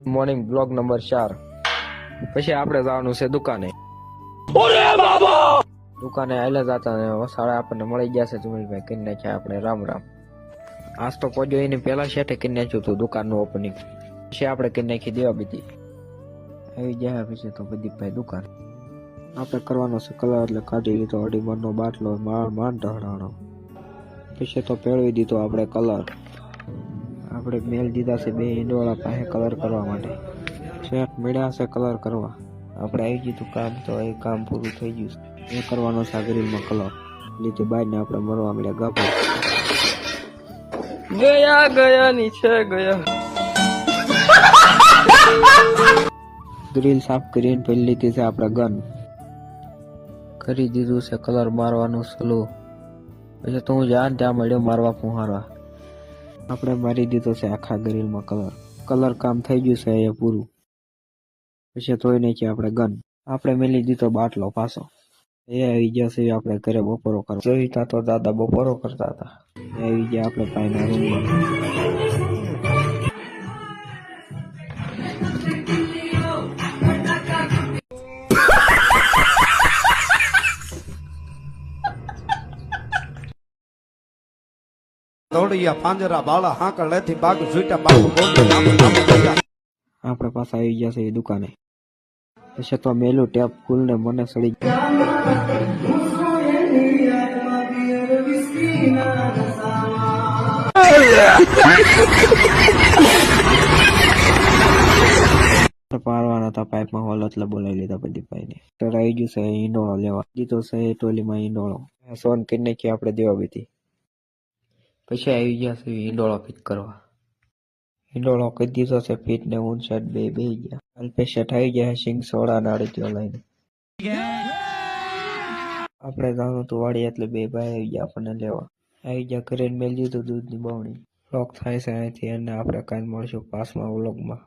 Morning blog number 4. પછી આપણે જવાનું છે દુકાને. દુકાને આયલા જતા ને વસાળે આપણને મળી ગયા છે જમીલભાઈ, કરી નાખ્યા આપણે રામ રામ. આજ તો પહોંચ્યો એની પહેલા શેઠે કરી નાખ્યું હતું દુકાનનું ઓપનિંગ. પછી આપણે કરી નાખી દેવા બીજી આવી ગયા. પછી તો પ્રદીપભાઈ દુકાન આપણે કરવાનો છે કલર, એટલે કાઢી લીધો અઢીમણનો બાટલો, માંડ ઢળાણો. પછી તો પેળવી દીધો આપણે કલર. આપણે મેલ દીધા છે બે ઈંડોળા પાસે કલર કરવા માટે. શેઠ મળ્યા છે કલર કરવા. આપણે આવી ગયું કામ, તો એ કામ પૂરું થઈ ગયું. એ કરવાનો છે ગ્રીલમાં કલર. લીધે બહારને આપણે મરવા મળ્યા ગાભા. ગયા ની છે ગયા. ગ્રીલ સાફ કરીને પહેલી લીધી છે આપણે ગન. કરી દીધું છે કલર મારવાનું સલું. પછી તો હું જાન ત્યાં મળ્યો મારવા ફુહારવા. આપણે મારી દીધો છે આખા ગ્રીલમાં કલર કામ થઈ ગયું છે એ પૂરું. પછી ધોઈ નાખી આપણે ગન. આપણે મેલી દીધો બાટલો પાછો. એ આવી ગયા છે આપણે ઘરે બપોરો કરવા. જોઈતા તો દાદા બપોરો કરતા હતા. એ આવી ગયા આપણે પાયના રૂમમાં. દોડિયા પાંજરા બાળા હાંકળ લેથી બાગ ઝૂટા બાગ આપણે પાછા આવી ગયા છે એ દુકાને. પછી તો મેલું ટેપ ફૂલ ને મને સડી પાડવાના હતા પાઇપમાં હોલ, એટલે બોલાવી લીધા પ્રદીપભાઈ ને. તો આવી ગયું છે ઈંડોળો લેવા. દીધો છે ટોલીમાં ઈંડોળો. સોન કરી નાખી આપણે દેવા બીધી. પછી આવી ગયા છે ઈંડોળો ફિટ કરવા. ઈંડોળો કરી દીધો છે ફિટ ને ઊન શર્ટ બે ગયા. અલ્પેશ શેઠ આવી ગયા સિંગ સોડા નાળી લઈને. આપણે જવાનું હતું વાડી, એટલે બે ભાઈ આવી ગયા આપણને લેવા. આવી ગયા ઘરે મેળ દીધું દૂધની બવણી. વ્લોગ થાય છે અહીંથી, અને આપણે કાંઈ મળશું પાસમાં વ્લોગમાં.